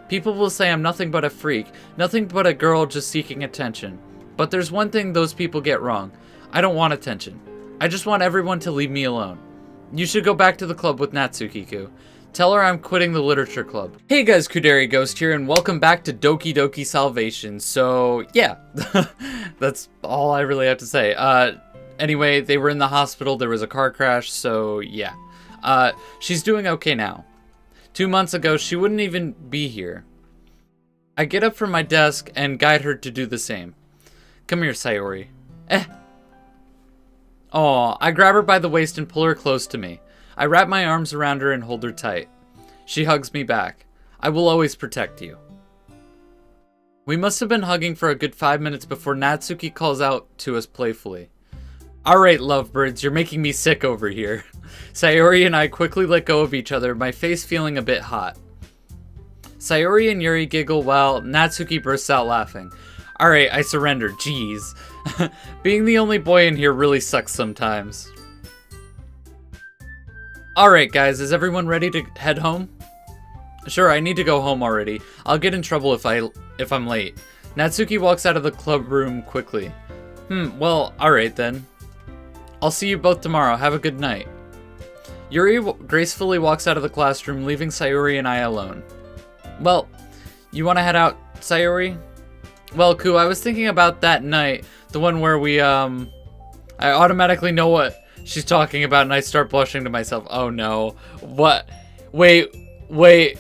People will say I'm nothing but a freak, nothing but a girl just seeking attention. But there's one thing those people get wrong. I don't want attention. I just want everyone to leave me alone. You should go back to the club with Natsuki-ku. Tell her I'm quitting the literature club. Hey guys, Kuderi Ghost here, and welcome back to Doki Doki Salvation. So, yeah, that's all I really have to say. Anyway, they were in the hospital, there was a car crash, so yeah. She's doing okay now. 2 months ago, she wouldn't even be here. I get up from my desk and guide her to do the same. Come here, Sayori. Aw, I grab her by the waist and pull her close to me. I wrap my arms around her and hold her tight. She hugs me back. I will always protect you. We must have been hugging for a good 5 minutes before Natsuki calls out to us playfully. Alright, lovebirds, you're making me sick over here. Sayori and I quickly let go of each other, my face feeling a bit hot. Sayori and Yuri giggle while Natsuki bursts out laughing. Alright, I surrender, jeez. Being the only boy in here really sucks sometimes. Alright guys, is everyone ready to head home? Sure, I need to go home already. I'll get in trouble if I'm late. Natsuki walks out of the club room quickly. Well, alright then. I'll see you both tomorrow. Have a good night. Yuri gracefully walks out of the classroom, leaving Sayori and I alone. Well, you want to head out, Sayori? Well, Ku, I was thinking about that night, the one where we, I automatically know what she's talking about, and I start blushing to myself. Oh no. What? Wait.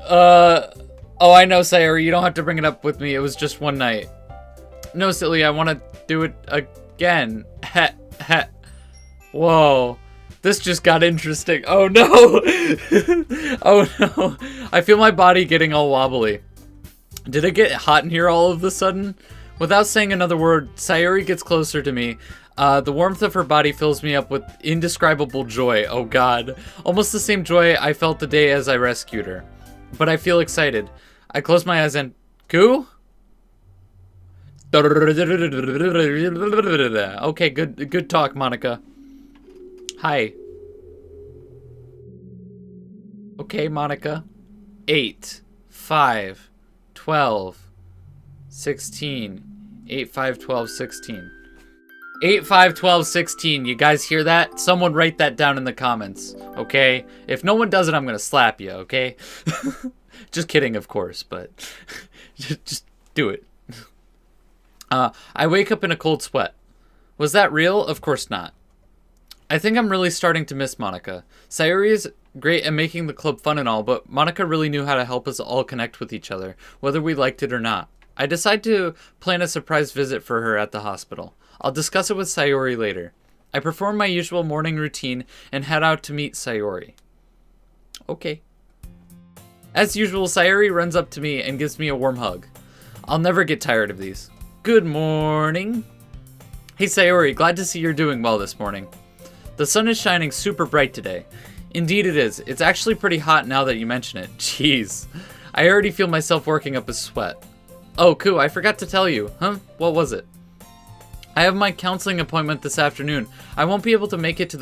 Oh, I know, Sayori. You don't have to bring it up with me. It was just one night. No, silly. I want to do it again. Whoa. This just got interesting. Oh no. Oh no. I feel my body getting all wobbly. Did it get hot in here all of a sudden? Without saying another word, Sayori gets closer to me. The warmth of her body fills me up with indescribable joy. Oh god. Almost the same joy I felt the day as I rescued her. But I feel excited. I close my eyes and... Ku? Okay, good talk, Monika. Hi. Okay, Monika. 8, 5, 12, 16. 8, 5, 12, 16. 8, 5, 12, 16. You guys hear that? Someone write that down in the comments, okay? If no one does it, I'm gonna slap you, okay? Just kidding, of course, but just do it. I wake up in a cold sweat. Was that real? Of course not. I think I'm really starting to miss Monika. Sayori is great at making the club fun and all, but Monika really knew how to help us all connect with each other, whether we liked it or not. I decide to plan a surprise visit for her at the hospital. I'll discuss it with Sayori later. I perform my usual morning routine and head out to meet Sayori. Okay. As usual, Sayori runs up to me and gives me a warm hug. I'll never get tired of these. Good morning. Hey Sayori, glad to see you're doing well this morning. The sun is shining super bright today. Indeed it is. It's actually pretty hot now that you mention it. Jeez. I already feel myself working up a sweat. Oh, Ku, I forgot to tell you. Huh? What was it? I have my counseling appointment this afternoon. I won't be able to make it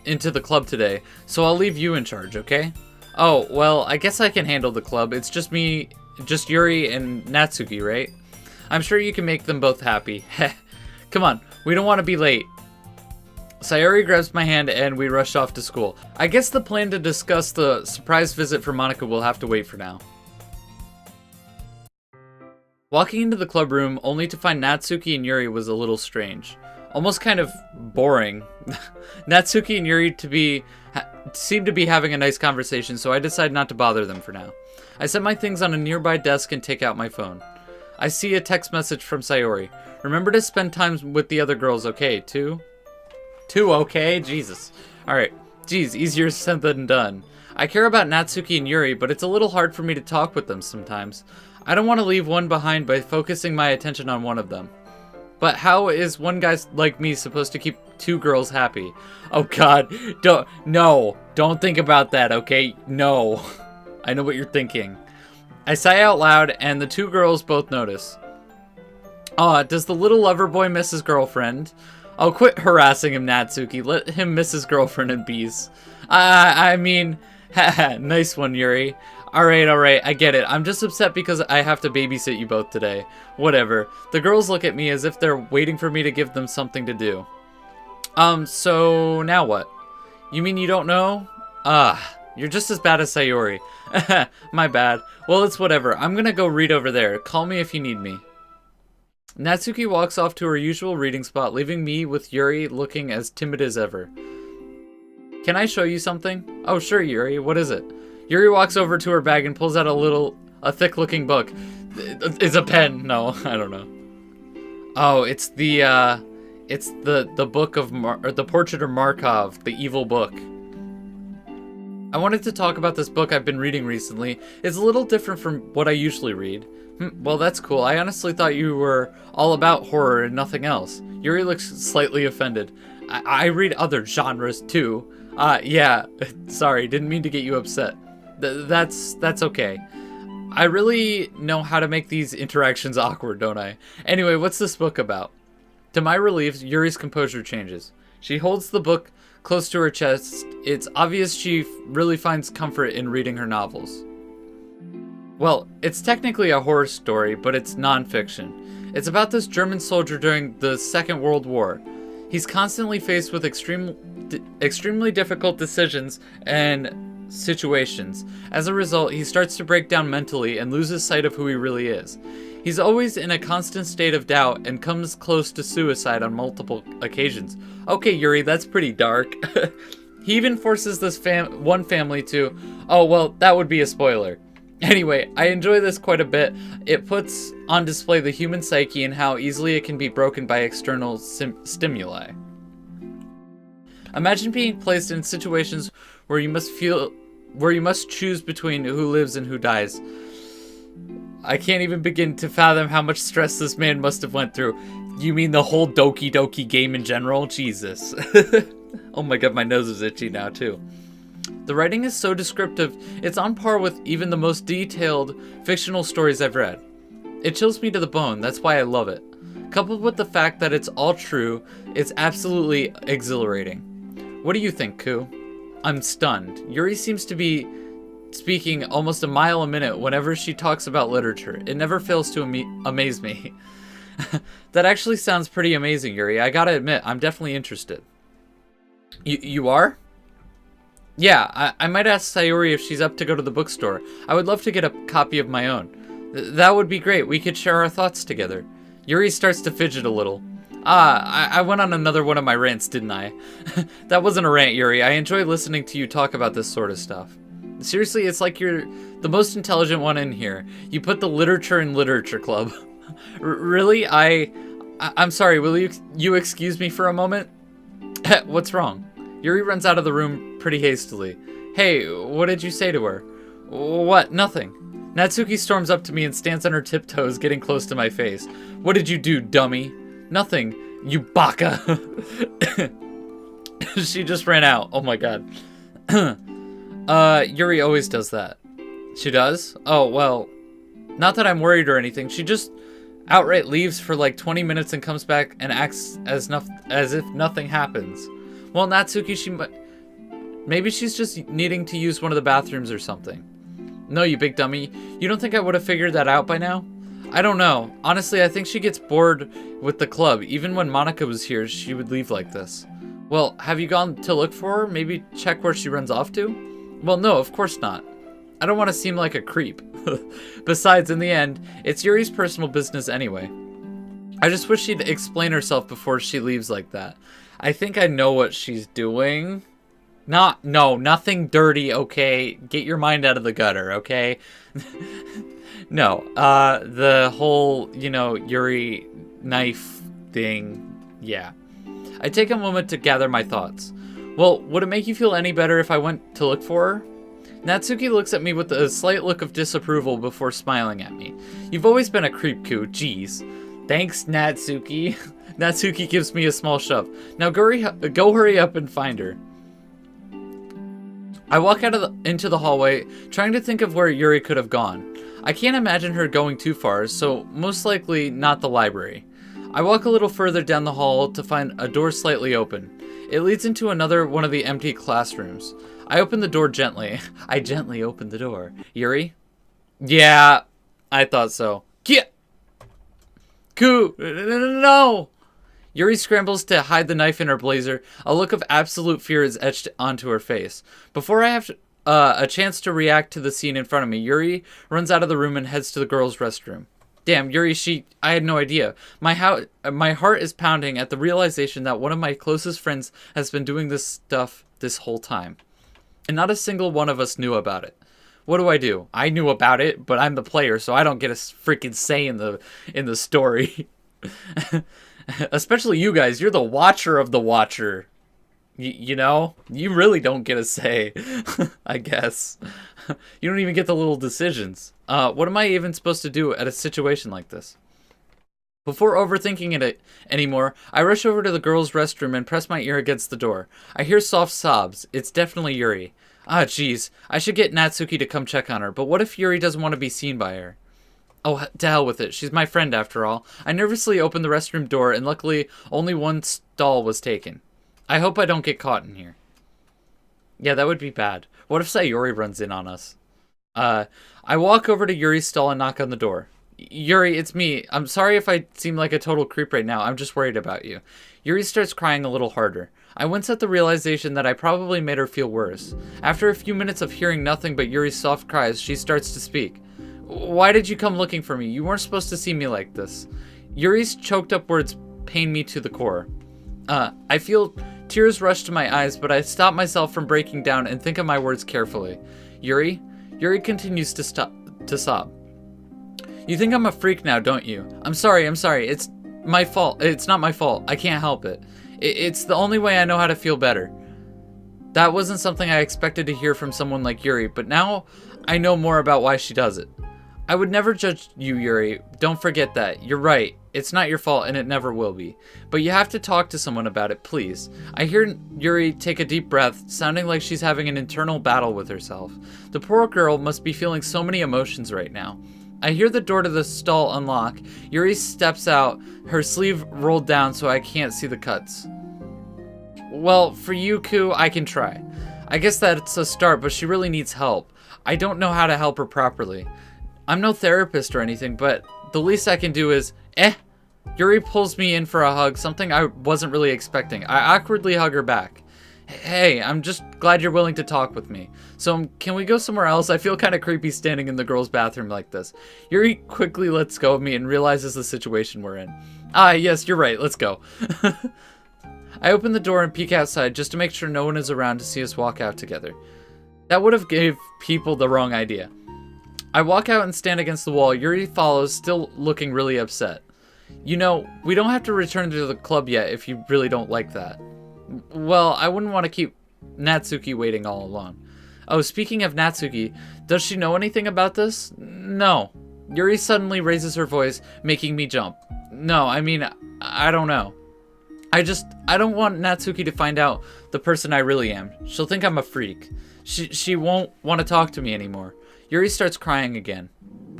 into the club today, so I'll leave you in charge, okay? Oh, well, I guess I can handle the club. It's just me, just Yuri and Natsuki, right? I'm sure you can make them both happy. Come on, we don't want to be late. Sayori grabs my hand and we rush off to school. I guess the plan to discuss the surprise visit for Monika will have to wait for now. Walking into the club room only to find Natsuki and Yuri was a little strange. Almost kind of boring. Natsuki and Yuri seem to be having a nice conversation, so I decide not to bother them for now. I set my things on a nearby desk and take out my phone. I see a text message from Sayori. Remember to spend time with the other girls, okay? Two, okay? Jesus. Alright. Geez, easier said than done. I care about Natsuki and Yuri, but it's a little hard for me to talk with them sometimes. I don't want to leave one behind by focusing my attention on one of them. But how is one guy like me supposed to keep two girls happy? Oh god, don't think about that, okay? No. I know what you're thinking. I sigh out loud, and the two girls both notice. Aw, does the little lover boy miss his girlfriend? Oh, quit harassing him, Natsuki. Let him miss his girlfriend in peace. I mean, haha, nice one, Yuri. Alright, I get it. I'm just upset because I have to babysit you both today. Whatever. The girls look at me as if they're waiting for me to give them something to do. So now what? You mean you don't know? You're just as bad as Sayori. My bad. Well, it's whatever. I'm gonna go read over there. Call me if you need me. Natsuki walks off to her usual reading spot, leaving me with Yuri looking as timid as ever. Can I show you something? Oh, sure, Yuri. What is it? Yuri walks over to her bag and pulls out a thick-looking book. It's a pen. No, I don't know. Oh, it's the book of the Portrait of Markov, the evil book. I wanted to talk about this book I've been reading recently. It's a little different from what I usually read. Well, that's cool. I honestly thought you were all about horror and nothing else. Yuri looks slightly offended. I read other genres too. Yeah, sorry, didn't mean to get you upset. That's okay. I really know how to make these interactions awkward, don't I? Anyway, what's this book about? To my relief, Yuri's composure changes. She holds the book close to her chest. It's obvious she really finds comfort in reading her novels. Well, it's technically a horror story, but it's non-fiction. It's about this German soldier during the Second World War. He's constantly faced with extremely difficult decisions and situations. As a result, he starts to break down mentally and loses sight of who he really is. He's always in a constant state of doubt and comes close to suicide on multiple occasions. Okay, Yuri, that's pretty dark. He even forces this one family to... Oh, well, that would be a spoiler. Anyway, I enjoy this quite a bit. It puts on display the human psyche and how easily it can be broken by external stimuli. Imagine being placed in situations where you must choose between who lives and who dies. I can't even begin to fathom how much stress this man must have went through. You mean the whole Doki Doki game in general? Jesus. Oh my god, my nose is itchy now too. The writing is so descriptive, it's on par with even the most detailed fictional stories I've read. It chills me to the bone, that's why I love it. Coupled with the fact that it's all true, it's absolutely exhilarating. What do you think, Ku? I'm stunned. Yuri seems to be speaking almost a mile a minute whenever she talks about literature. It never fails to amaze me. That actually sounds pretty amazing, Yuri. I gotta admit, I'm definitely interested. You are? Yeah, I might ask Sayori if she's up to go to the bookstore. I would love to get a copy of my own. That would be great. We could share our thoughts together. Yuri starts to fidget a little. I went on another one of my rants, didn't I? That wasn't a rant, Yuri. I enjoy listening to you talk about this sort of stuff. Seriously, it's like you're the most intelligent one in here. You put the literature in Literature Club. Really? I'm sorry, will you excuse me for a moment? What's wrong? Yuri runs out of the room pretty hastily. Hey, what did you say to her? What? Nothing. Natsuki storms up to me and stands on her tiptoes, getting close to my face. What did you do, dummy? Nothing, you baka. She just ran out. Oh my god. Yuri always does that. She does? Oh, well, not that I'm worried or anything. She just outright leaves for like 20 minutes and comes back and acts as if nothing happens. Well, Natsuki, maybe she's just needing to use one of the bathrooms or something. No, you big dummy. You don't think I would have figured that out by now? I don't know. Honestly, I think she gets bored with the club. Even when Monika was here, she would leave like this. Well, have you gone to look for her? Maybe check where she runs off to? Well, no, of course not. I don't want to seem like a creep. Besides, in the end, it's Yuri's personal business anyway. I just wish she'd explain herself before she leaves like that. I think I know what she's doing. No, nothing dirty, okay? Get your mind out of the gutter, okay? No, the whole, Yuri knife thing, yeah. I take a moment to gather my thoughts. Well, would it make you feel any better if I went to look for her? Natsuki looks at me with a slight look of disapproval before smiling at me. You've always been a creep, Ku, jeez. Thanks, Natsuki. Natsuki gives me a small shove. Now go hurry up and find her. I walk out into the hallway, trying to think of where Yuri could have gone. I can't imagine her going too far, so most likely not the library. I walk a little further down the hall to find a door slightly open. It leads into another one of the empty classrooms. I open the door gently. I gently open the door. Yuri? Yeah, I thought so. Get! No! Yuri scrambles to hide the knife in her blazer. A look of absolute fear is etched onto her face. Before I have a chance to react to the scene in front of me, Yuri runs out of the room and heads to the girls' restroom. Damn, Yuri, I had no idea. My heart is pounding at the realization that one of my closest friends has been doing this stuff this whole time. And not a single one of us knew about it. What do? I knew about it, but I'm the player, so I don't get a freaking say in the story. Especially you guys, you're the watcher of the watcher. You know? You really don't get a say, I guess. You don't even get the little decisions. What am I even supposed to do at a situation like this? Before overthinking it anymore, I rush over to the girls' restroom and press my ear against the door. I hear soft sobs. It's definitely Yuri. Ah, jeez. I should get Natsuki to come check on her, but what if Yuri doesn't want to be seen by her? Oh, to hell with it. She's my friend after all. I nervously opened the restroom door, and luckily only one stall was taken. I hope I don't get caught in here. Yeah, that would be bad. What if Sayori runs in on us? I walk over to Yuri's stall and knock on the door. Yuri, it's me. I'm sorry if I seem like a total creep right now. I'm just worried about you. Yuri starts crying a little harder. I wince at the realization that I probably made her feel worse. After a few minutes of hearing nothing but Yuri's soft cries, she starts to speak. Why did you come looking for me? You weren't supposed to see me like this. Yuri's choked up words pain me to the core. I feel tears rush to my eyes, but I stop myself from breaking down and think of my words carefully. Yuri continues to sob. You think I'm a freak now, don't you? I'm sorry. It's my fault. It's not my fault. I can't help it. It's the only way I know how to feel better. That wasn't something I expected to hear from someone like Yuri, but now I know more about why she does it. I would never judge you, Yuri. Don't forget that. You're right. It's not your fault and it never will be. But you have to talk to someone about it, please. I hear Yuri take a deep breath, sounding like she's having an internal battle with herself. The poor girl must be feeling so many emotions right now. I hear the door to the stall unlock. Yuri steps out, her sleeve rolled down so I can't see the cuts. Well, for you, Ku, I can try. I guess that's a start, but she really needs help. I don't know how to help her properly. I'm no therapist or anything, but the least I can do is, Yuri pulls me in for a hug, something I wasn't really expecting. I awkwardly hug her back. Hey, I'm just glad you're willing to talk with me. So, can we go somewhere else? I feel kind of creepy standing in the girls' bathroom like this. Yuri quickly lets go of me and realizes the situation we're in. Ah, yes, you're right. Let's go. I open the door and peek outside just to make sure no one is around to see us walk out together. That would have gave people the wrong idea. I walk out and stand against the wall. Yuri follows, still looking really upset. You know, we don't have to return to the club yet if you really don't like that. Well, I wouldn't want to keep Natsuki waiting all alone. Oh, speaking of Natsuki, does she know anything about this? No. Yuri suddenly raises her voice, making me jump. No, I mean, I don't know. I don't want Natsuki to find out the person I really am. She'll think I'm a freak. She won't want to talk to me anymore. Yuri starts crying again.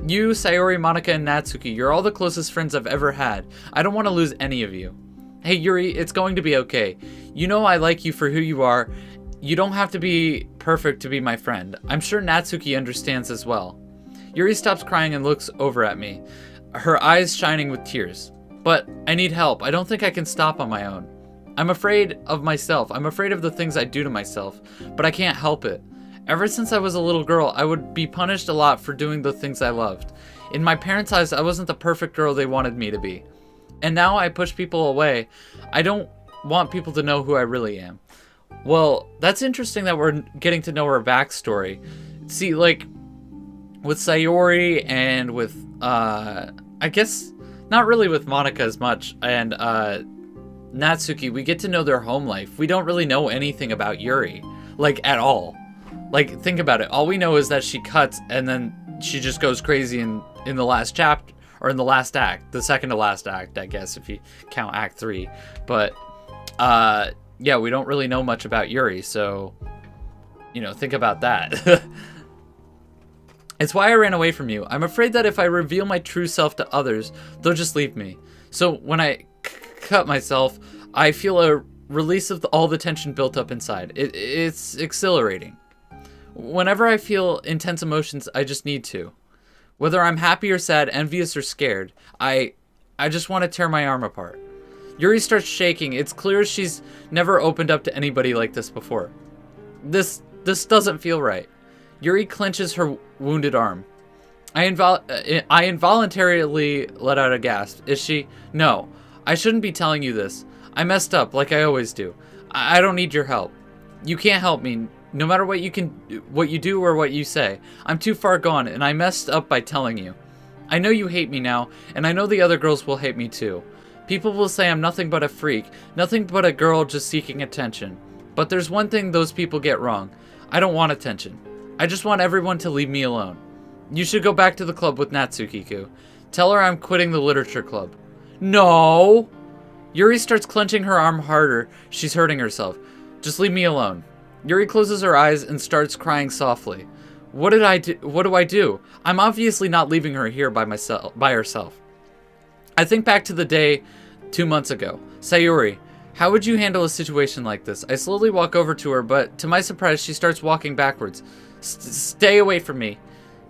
You, Sayori, Monika, and Natsuki, you're all the closest friends I've ever had. I don't want to lose any of you. Hey, Yuri, it's going to be okay. You know I like you for who you are. You don't have to be perfect to be my friend. I'm sure Natsuki understands as well. Yuri stops crying and looks over at me, her eyes shining with tears. But I need help. I don't think I can stop on my own. I'm afraid of myself. I'm afraid of the things I do to myself, but I can't help it. Ever since I was a little girl, I would be punished a lot for doing the things I loved. In my parents' eyes, I wasn't the perfect girl they wanted me to be. And now I push people away. I don't want people to know who I really am. Well, that's interesting that we're getting to know her backstory. See, like, with Sayori and with, I guess, not really with Monika as much, and Natsuki, we get to know their home life. We don't really know anything about Yuri, like, at all. Like, think about it. All we know is that she cuts, and then she just goes crazy in the last chapter, or in the last act. The second to last act, I guess, if you count Act 3. But, yeah, we don't really know much about Yuri, so, you know, think about that. It's why I ran away from you. I'm afraid that if I reveal my true self to others, they'll just leave me. So when I cut myself, I feel a release of all the tension built up inside. It's exhilarating. Whenever I feel intense emotions, I just need to. Whether I'm happy or sad, envious or scared, I just want to tear my arm apart. Yuri starts shaking. It's clear she's never opened up to anybody like this before. This doesn't feel right. Yuri clenches her wounded arm. I involuntarily let out a gasp. Is she? No. I shouldn't be telling you this. I messed up, like I always do. I don't need your help. You can't help me, no matter what you do or what you say. I'm too far gone, and I messed up by telling you. I know you hate me now, and I know the other girls will hate me too. People will say I'm nothing but a freak, nothing but a girl just seeking attention. But there's one thing those people get wrong. I don't want attention. I just want everyone to leave me alone. You should go back to the club with Natsuki-ku. Tell her I'm quitting the literature club. No! Yuri starts clenching her arm harder. She's hurting herself. Just leave me alone. Yuri closes her eyes and starts crying softly. What do I do? I'm obviously not leaving her here by herself. I think back to the day 2 months ago. Sayori, how would you handle a situation like this? I slowly walk over to her, but to my surprise, she starts walking backwards. Stay away from me.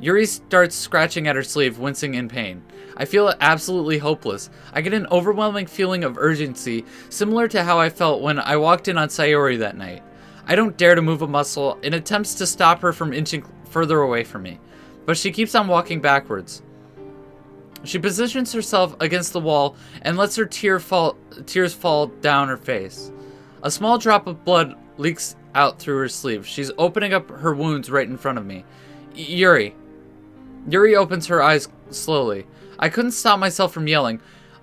Yuri starts scratching at her sleeve, wincing in pain. I feel absolutely hopeless. I get an overwhelming feeling of urgency, similar to how I felt when I walked in on Sayori that night. I don't dare to move a muscle in attempts to stop her from inching further away from me, but she keeps on walking backwards. She positions herself against the wall and lets her tears fall down her face. A small drop of blood leaks out through her sleeve. She's opening up her wounds right in front of me. Yuri. Yuri opens her eyes slowly. I couldn't stop myself from yelling,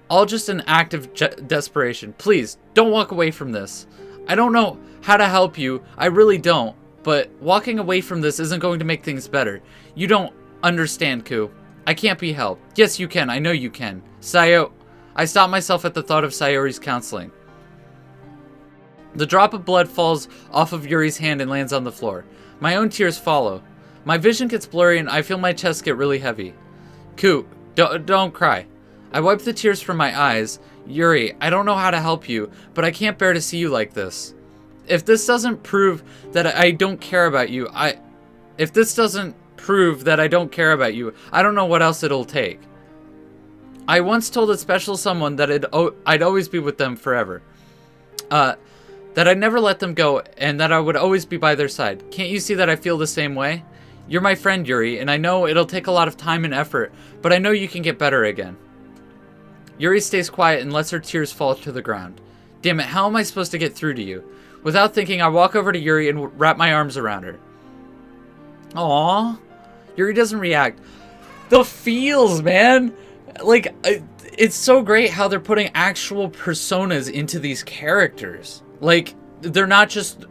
all just an act of desperation. Please, don't walk away from this. I don't know how to help you, I really don't, but walking away from this isn't going to make things better. You don't understand, Ku. I can't be helped. Yes, you can. I know you can. I stopped myself at the thought of Sayori's counseling. The drop of blood falls off of Yuri's hand and lands on the floor. My own tears follow. My vision gets blurry and I feel my chest get really heavy. Ku, don't cry. I wipe the tears from my eyes. Yuri, I don't know how to help you, but I can't bear to see you like this. If this doesn't prove that I don't care about you, I don't know what else it'll take. I once told a special someone that I'd always be with them forever. That I'd never let them go, and that I would always be by their side. Can't you see that I feel the same way? You're my friend, Yuri, and I know it'll take a lot of time and effort, but I know you can get better again. Yuri stays quiet and lets her tears fall to the ground. Damn it, how am I supposed to get through to you? Without thinking, I walk over to Yuri and wrap my arms around her. Aww. Yuri doesn't react. The feels, man! Like, it's so great how they're putting actual personas into these characters. Like, they're not just,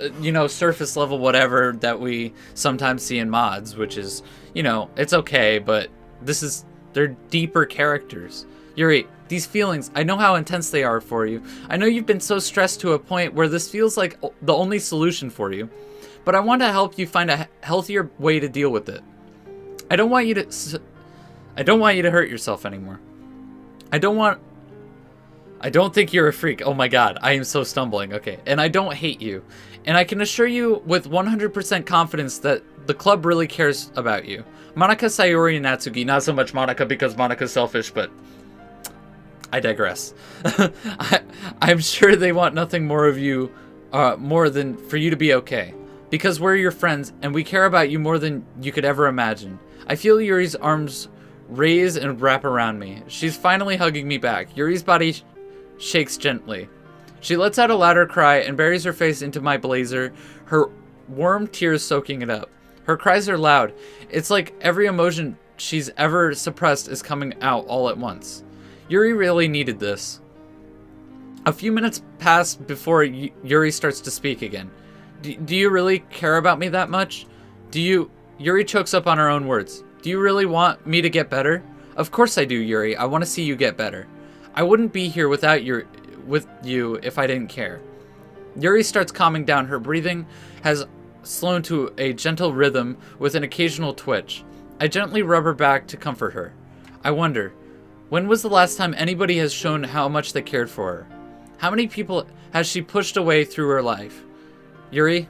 surface level whatever that we sometimes see in mods, which is, it's okay, but they're deeper characters. Yuri, these feelings, I know how intense they are for you. I know you've been so stressed to a point where this feels like the only solution for you, but I want to help you find a healthier way to deal with it. I don't want you to hurt yourself anymore. I don't think you're a freak. Oh my god, I am so stumbling. Okay, and I don't hate you. And I can assure you with 100% confidence that the club really cares about you. Monika, Sayori, and Natsuki. Not so much Monika because Monika's selfish, but I digress. I'm sure they want nothing more of you, more than for you to be okay. Because we're your friends, and we care about you more than you could ever imagine. I feel Yuri's arms raise and wrap around me. She's finally hugging me back. Yuri's body shakes gently. She lets out a louder cry and buries her face into my blazer, her warm tears soaking it up. Her cries are loud. It's like every emotion she's ever suppressed is coming out all at once. Yuri really needed this. A few minutes pass before Yuri starts to speak again. Do you really care about me that much? Yuri chokes up on her own words. Do you really want me to get better? Of course I do, Yuri. I want to see you get better. I wouldn't be here with you if I didn't care. Yuri starts calming down. Her breathing has slowed to a gentle rhythm with an occasional twitch. I gently rub her back to comfort her. I wonder, when was the last time anybody has shown how much they cared for her? How many people has she pushed away through her life? Yuri?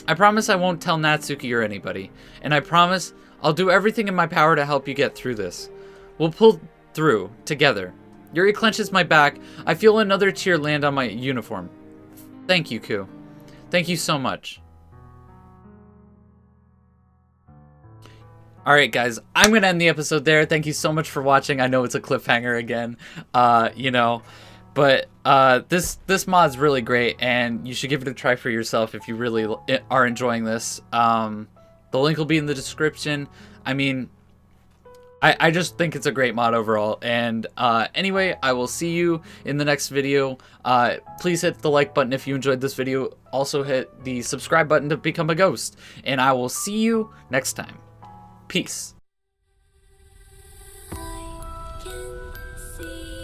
I promise I won't tell Natsuki or anybody. And I promise I'll do everything in my power to help you get through this. We'll pull through, together. Yuri clenches my back. I feel another tear land on my uniform. Thank you, Ku. Thank you so much. Alright guys, I'm going to end the episode there. Thank you so much for watching. I know it's a cliffhanger again, you know, but this mod's really great and you should give it a try for yourself if you really are enjoying this. The link will be in the description. I mean, I just think it's a great mod overall. And anyway, I will see you in the next video. Please hit the like button if you enjoyed this video. Also hit the subscribe button to become a ghost. And I will see you next time. Peace. I can see